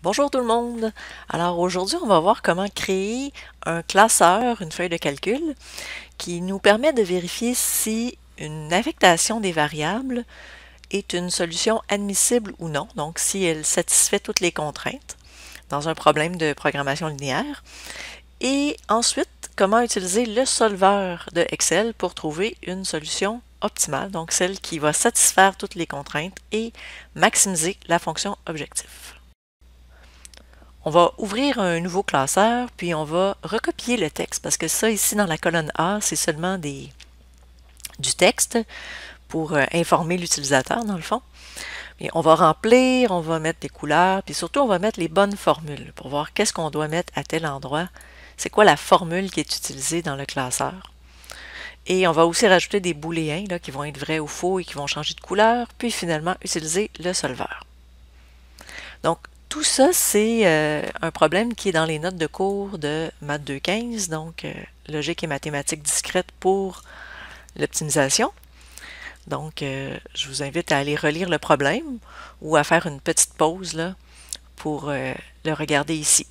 Bonjour tout le monde! Alors aujourd'hui, on va voir comment créer un classeur, une feuille de calcul, qui nous permet de vérifier si une affectation des variables est une solution admissible ou non, donc si elle satisfait toutes les contraintes dans un problème de programmation linéaire. Et ensuite, comment utiliser le solveur de Excel pour trouver une solution optimale, donc celle qui va satisfaire toutes les contraintes et maximiser la fonction objectif. On va ouvrir un nouveau classeur, puis on va recopier le texte, parce que ça, ici, dans la colonne A, c'est seulement du texte pour informer l'utilisateur, dans le fond. Puis on va remplir, on va mettre des couleurs, puis surtout, on va mettre les bonnes formules pour voir qu'est-ce qu'on doit mettre à tel endroit. C'est quoi la formule qui est utilisée dans le classeur. Et on va aussi rajouter des booléens là, qui vont être vrais ou faux et qui vont changer de couleur, puis finalement utiliser le solveur. Donc, tout ça, c'est un problème qui est dans les notes de cours de Maths 2.15, donc logique et mathématiques discrètes pour l'optimisation. Donc, je vous invite à aller relire le problème ou à faire une petite pause là, pour le regarder ici.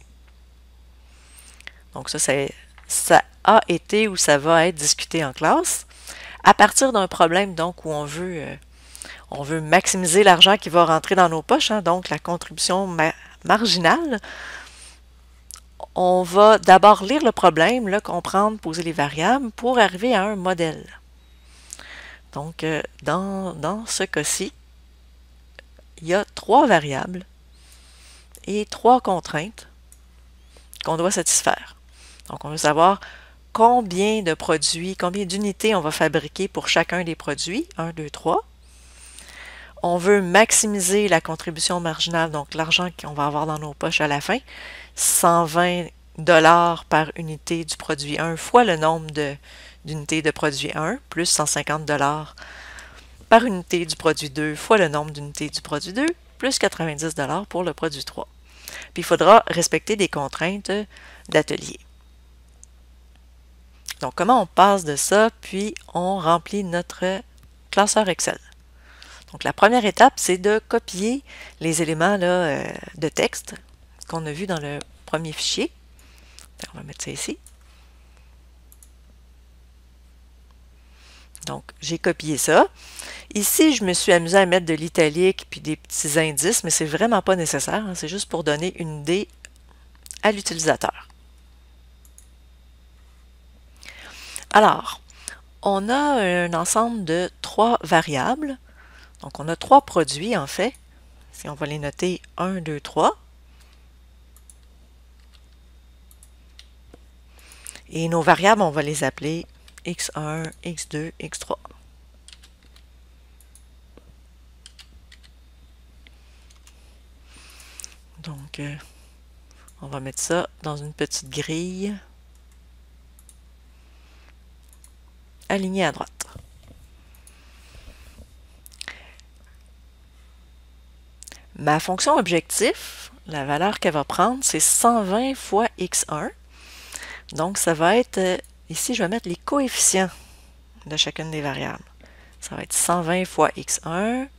Donc, ça a été ou ça va être discuté en classe. À partir d'un problème donc où on veut maximiser l'argent qui va rentrer dans nos poches, hein, donc la contribution marginale. On va d'abord lire le problème, là, comprendre, poser les variables pour arriver à un modèle. Donc, dans ce cas-ci, il y a 3 variables et 3 contraintes qu'on doit satisfaire. Donc, on veut savoir combien de produits, combien d'unités on va fabriquer pour chacun des produits, 1, 2, 3. On veut maximiser la contribution marginale, donc l'argent qu'on va avoir dans nos poches à la fin, 120 $ par unité du produit 1 fois le nombre d'unités de produit 1, plus 150 $ par unité du produit 2 fois le nombre d'unités du produit 2, plus 90 $ pour le produit 3. Puis il faudra respecter des contraintes d'atelier. Donc comment on passe de ça, puis on remplit notre classeur Excel. Donc, la première étape, c'est de copier les éléments là, de texte qu'on a vu dans le premier fichier. On va mettre ça ici. Donc, j'ai copié ça. Ici, je me suis amusée à mettre de l'italique puis des petits indices, mais c'est vraiment pas nécessaire. Hein, c'est juste pour donner une idée à l'utilisateur. Alors, on a un ensemble de 3 variables. Donc, on a 3 produits, en fait. Si on va les noter 1, 2, 3. Et nos variables, on va les appeler x1, x2, x3. Donc, on va mettre ça dans une petite grille alignée à droite. Ma fonction objectif, la valeur qu'elle va prendre, c'est 120 fois x1. Donc, ça va être, ici, je vais mettre les coefficients de chacune des variables. Ça va être 120 fois x1,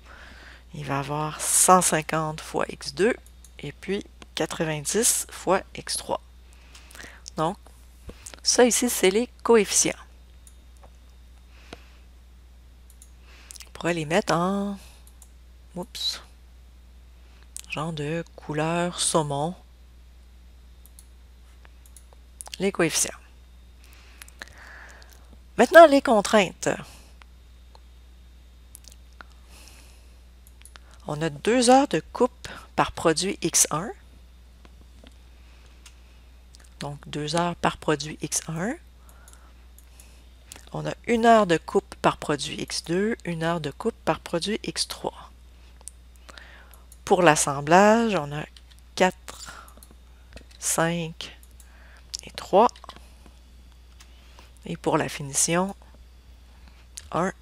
il va avoir 150 fois x2, et puis 90 fois x3. Donc, ça ici, c'est les coefficients. On pourrait les mettre en genre de couleur saumon. Les coefficients. Maintenant, les contraintes. On a 2 heures de coupe par produit x1. Donc, 2 heures par produit x1. On a 1 heure de coupe par produit x2, 1 heure de coupe par produit x3. Pour l'assemblage, on a 4, 5 et 3. Et pour la finition, 1,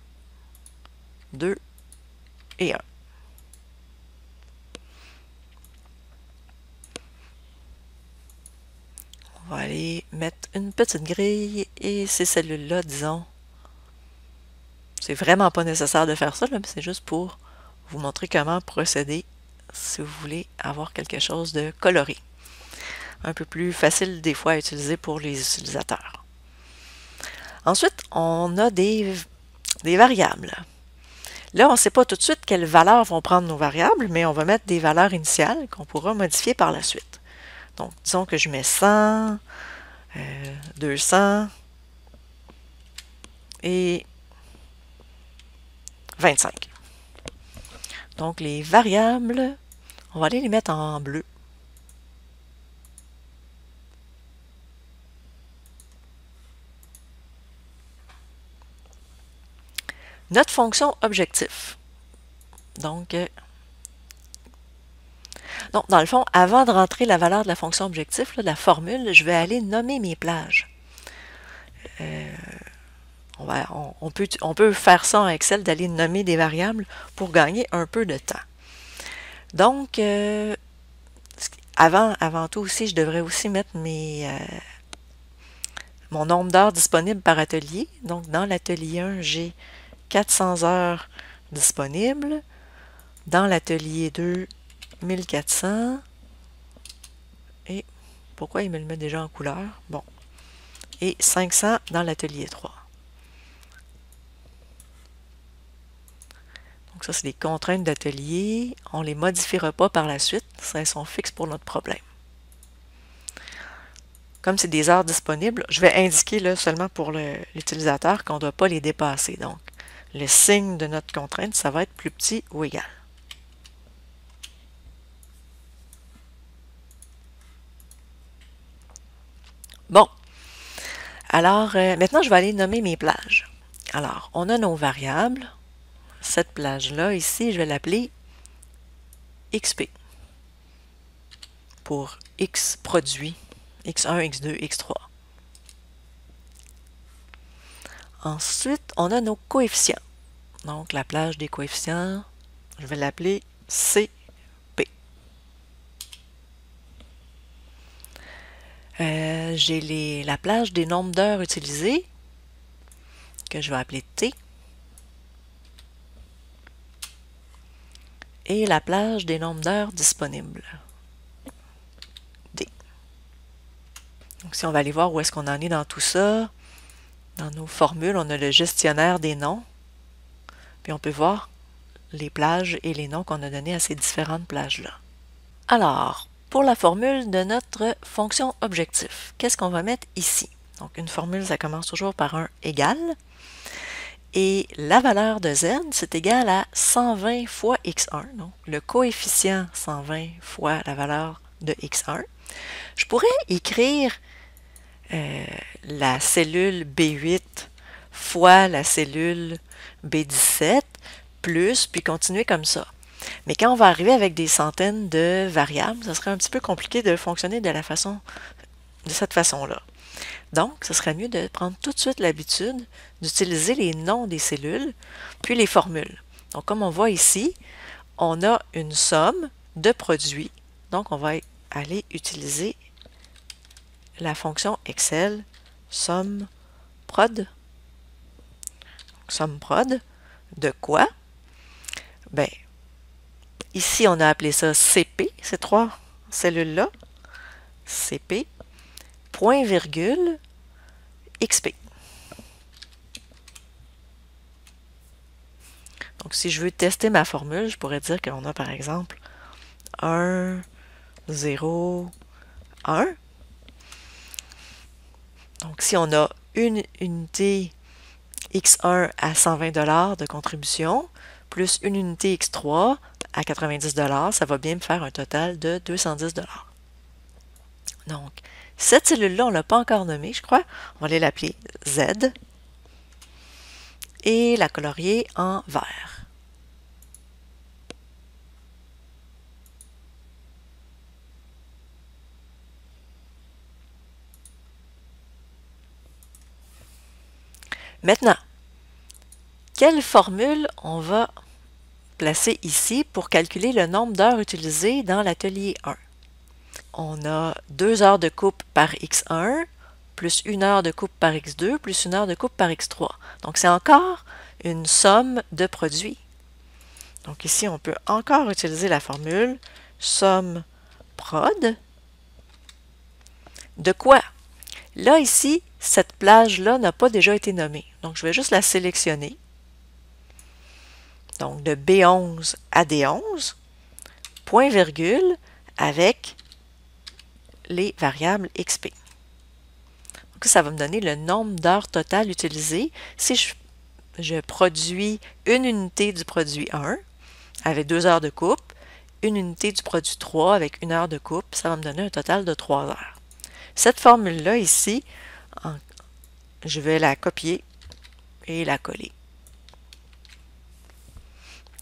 2 et 1. On va aller mettre une petite grille et ces cellules-là, disons, c'est vraiment pas nécessaire de faire ça, mais c'est juste pour vous montrer comment procéder si vous voulez avoir quelque chose de coloré. Un peu plus facile des fois à utiliser pour les utilisateurs. Ensuite, on a des variables. Là, on ne sait pas tout de suite quelles valeurs vont prendre nos variables, mais on va mettre des valeurs initiales qu'on pourra modifier par la suite. Donc, disons que je mets 100, 200 et 25. Donc, les variables, on va aller les mettre en bleu. Notre fonction objectif. Donc, dans le fond, avant de rentrer la valeur de la fonction objectif, là, de la formule, je vais aller nommer mes plages. On peut faire ça en Excel, d'aller nommer des variables pour gagner un peu de temps. Donc, avant tout aussi, je devrais aussi mettre mon nombre d'heures disponibles par atelier. Donc, dans l'atelier 1, j'ai 400 heures disponibles. Dans l'atelier 2, 1400. Et pourquoi il me le met déjà en couleur? Bon. Et 500 dans l'atelier 3. Donc ça, c'est des contraintes d'atelier. On ne les modifiera pas par la suite. Elles sont fixes pour notre problème. Comme c'est des heures disponibles, je vais indiquer là, seulement pour l'utilisateur qu'on ne doit pas les dépasser. Donc, le signe de notre contrainte, ça va être plus petit ou égal. Bon. Alors, maintenant, je vais aller nommer mes plages. Alors, on a nos variables. Cette plage-là, ici, je vais l'appeler XP. Pour X produits, X1, X2, X3. Ensuite, on a nos coefficients. Donc, la plage des coefficients, je vais l'appeler CP. J'ai la plage des nombres d'heures utilisées, que je vais appeler T. Et la plage des nombres d'heures disponibles, D. Donc, si on va aller voir où est-ce qu'on en est dans tout ça, dans nos formules, on a le gestionnaire des noms. Puis on peut voir les plages et les noms qu'on a donnés à ces différentes plages-là. Alors, pour la formule de notre fonction objectif, qu'est-ce qu'on va mettre ici? Donc, une formule, ça commence toujours par un égal. Et la valeur de z, c'est égal à 120 fois x1. Donc, le coefficient 120 fois la valeur de x1. Je pourrais écrire la cellule B8 fois la cellule B17, puis continuer comme ça. Mais quand on va arriver avec des centaines de variables, ça serait un petit peu compliqué de fonctionner de cette façon-là. Donc, ce serait mieux de prendre tout de suite l'habitude d'utiliser les noms des cellules, puis les formules. Donc, comme on voit ici, on a une somme de produits. Donc, on va aller utiliser la fonction Excel somme prod. Somme prod de quoi? Bien, ici, on a appelé ça CP, ces trois cellules-là. CP, point virgule, XP. Donc, si je veux tester ma formule, je pourrais dire qu'on a par exemple 1, 0, 1. Donc, si on a une unité X1 à 120 $ de contribution, plus une unité X3 à 90 $, ça va bien me faire un total de 210 $. Donc, cette cellule-là, on ne l'a pas encore nommée, je crois. On va aller l'appeler Z et la colorier en vert. Maintenant, quelle formule on va placer ici pour calculer le nombre d'heures utilisées dans l'atelier 1? On a 2 heures de coupe par X1, plus 1 heure de coupe par X2, plus 1 heure de coupe par X3. Donc, c'est encore une somme de produits. Donc ici, on peut encore utiliser la formule somme prod. De quoi? Là, ici, cette plage-là n'a pas déjà été nommée. Donc, je vais juste la sélectionner. Donc, de B11 à D11, point virgule, avec les variables XP. Donc, ça va me donner le nombre d'heures totales utilisées si je produis une unité du produit 1 avec 2 heures de coupe, une unité du produit 3 avec 1 heure de coupe, ça va me donner un total de 3 heures. Cette formule-là ici, je vais la copier et la coller.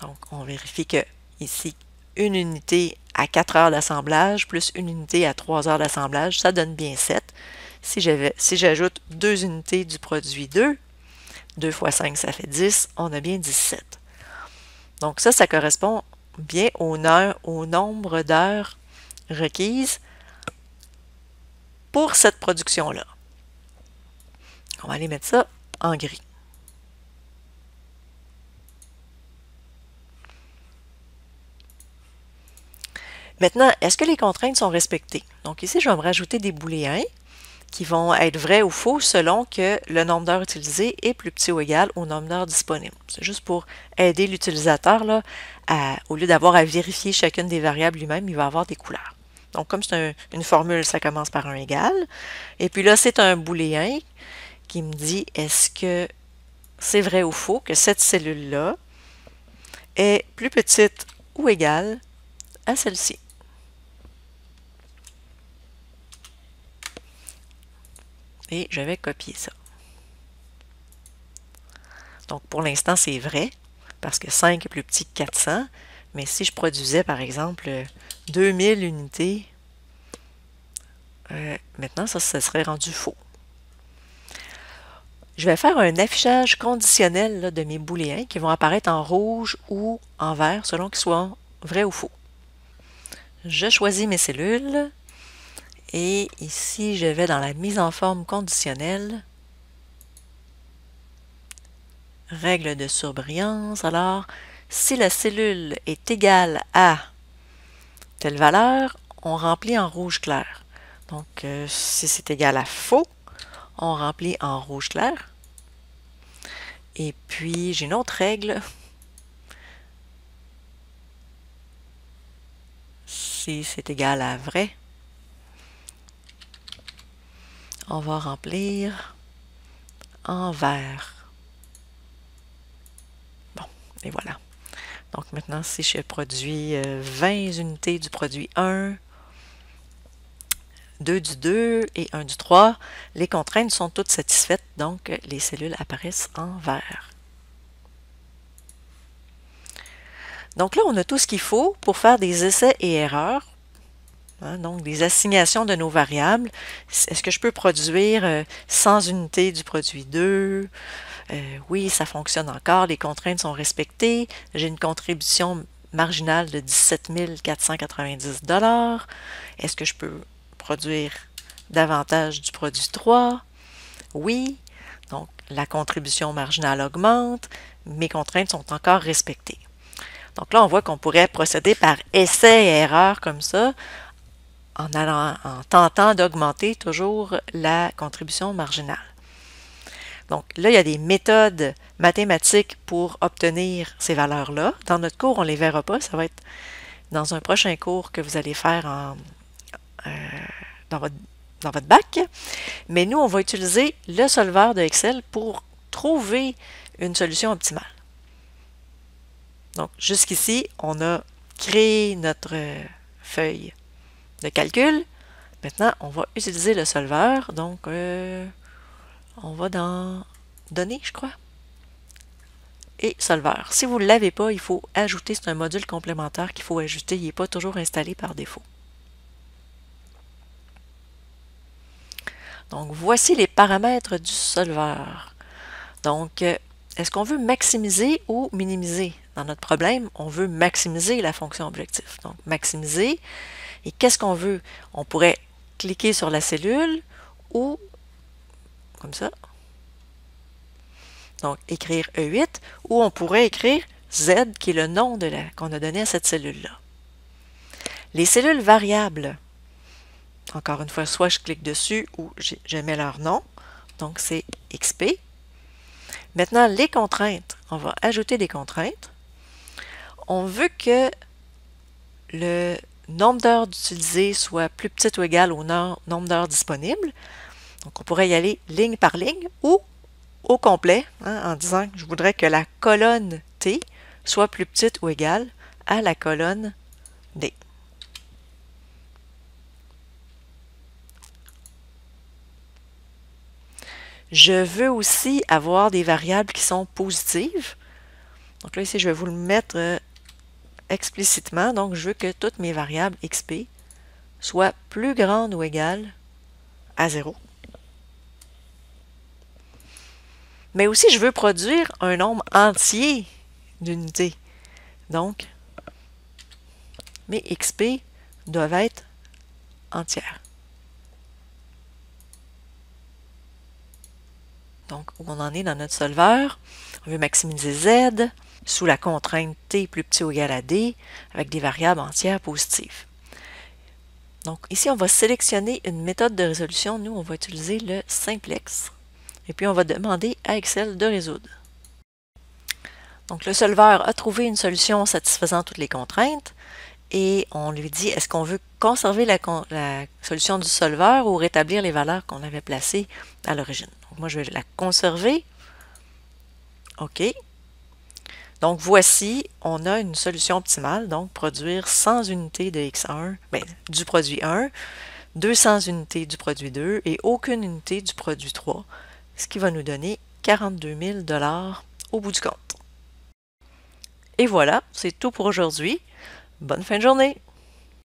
Donc, on vérifie que ici, une unité à 4 heures d'assemblage plus une unité à 3 heures d'assemblage, ça donne bien 7. Si j'ajoute 2 unités du produit 2, 2 fois 5, ça fait 10, on a bien 17. Donc ça correspond bien au nombre d'heures requises pour cette production-là. On va aller mettre ça en gris. Maintenant, est-ce que les contraintes sont respectées? Donc ici, je vais me rajouter des booléens qui vont être vrais ou faux selon que le nombre d'heures utilisées est plus petit ou égal au nombre d'heures disponibles. C'est juste pour aider l'utilisateur, là, au lieu d'avoir à vérifier chacune des variables lui-même, il va avoir des couleurs. Donc, comme c'est une formule, ça commence par un égal. Et puis là, c'est un booléen qui me dit est-ce que c'est vrai ou faux que cette cellule-là est plus petite ou égale à celle-ci. Et je vais copier ça. Donc, pour l'instant, c'est vrai, parce que 5 est plus petit que 400. Mais si je produisais, par exemple, 2000 unités, maintenant, ça serait rendu faux. Je vais faire un affichage conditionnel là, de mes booléens qui vont apparaître en rouge ou en vert, selon qu'ils soient vrais ou faux. Je choisis mes cellules. Et ici, je vais dans la mise en forme conditionnelle. Règle de surbrillance. Alors, si la cellule est égale à telle valeur, on remplit en rouge clair. Donc, si c'est égal à faux, on remplit en rouge clair. Et puis, j'ai une autre règle. Si c'est égal à vrai, on va remplir en vert. Bon, et voilà. Donc maintenant, si je produis 20 unités du produit 1, 2 du 2 et 1 du 3, les contraintes sont toutes satisfaites, donc les cellules apparaissent en vert. Donc là, on a tout ce qu'il faut pour faire des essais et erreurs. Donc, des assignations de nos variables. Est-ce que je peux produire 100 unités du produit 2? Oui, ça fonctionne encore. Les contraintes sont respectées. J'ai une contribution marginale de 17 490 $. Est-ce que je peux produire davantage du produit 3? Oui. Donc, la contribution marginale augmente. Mes contraintes sont encore respectées. Donc là, on voit qu'on pourrait procéder par essai et erreur comme ça, en tentant d'augmenter toujours la contribution marginale. Donc là, il y a des méthodes mathématiques pour obtenir ces valeurs-là. Dans notre cours, on ne les verra pas. Ça va être dans un prochain cours que vous allez faire dans votre bac. Mais nous, on va utiliser le solveur de Excel pour trouver une solution optimale. Donc, jusqu'ici, on a créé notre feuille de calcul. Maintenant, on va utiliser le solveur. Donc, on va dans Données, je crois. Et solveur. Si vous ne l'avez pas, il faut ajouter. C'est un module complémentaire qu'il faut ajouter. Il n'est pas toujours installé par défaut. Donc, voici les paramètres du solveur. Donc, est-ce qu'on veut maximiser ou minimiser? Dans notre problème, on veut maximiser la fonction objectif. Donc, maximiser. Et qu'est-ce qu'on veut? On pourrait cliquer sur la cellule ou, comme ça, donc écrire E8, ou on pourrait écrire Z, qui est le nom qu'on a donné à cette cellule-là. Les cellules variables, encore une fois, soit je clique dessus ou je mets leur nom. Donc, c'est XP. Maintenant, les contraintes. On va ajouter des contraintes. On veut que le nombre d'heures d'utiliser soit plus petit ou égal au nombre d'heures disponibles. Donc, on pourrait y aller ligne par ligne ou au complet, en disant que je voudrais que la colonne T soit plus petite ou égale à la colonne D. Je veux aussi avoir des variables qui sont positives. Donc là, ici, je vais vous le mettre explicitement. Donc, je veux que toutes mes variables XP soient plus grandes ou égales à 0. Mais aussi, je veux produire un nombre entier d'unités. Donc, mes XP doivent être entières. Donc, où on en est dans notre solveur, on veut maximiser Z sous la contrainte T plus petit ou égal à D avec des variables entières positives. Donc, ici, on va sélectionner une méthode de résolution. Nous, on va utiliser le simplex. Et puis, on va demander à Excel de résoudre. Donc, le solveur a trouvé une solution satisfaisant toutes les contraintes et on lui dit, est-ce qu'on veut conserver la solution du solveur ou rétablir les valeurs qu'on avait placées à l'origine? Donc, moi, je vais la conserver. OK. Donc, voici, on a une solution optimale, donc produire 100 unités de X1, du produit 1, 200 unités du produit 2 et aucune unité du produit 3, ce qui va nous donner 42 000 $ au bout du compte. Et voilà, c'est tout pour aujourd'hui. Bonne fin de journée!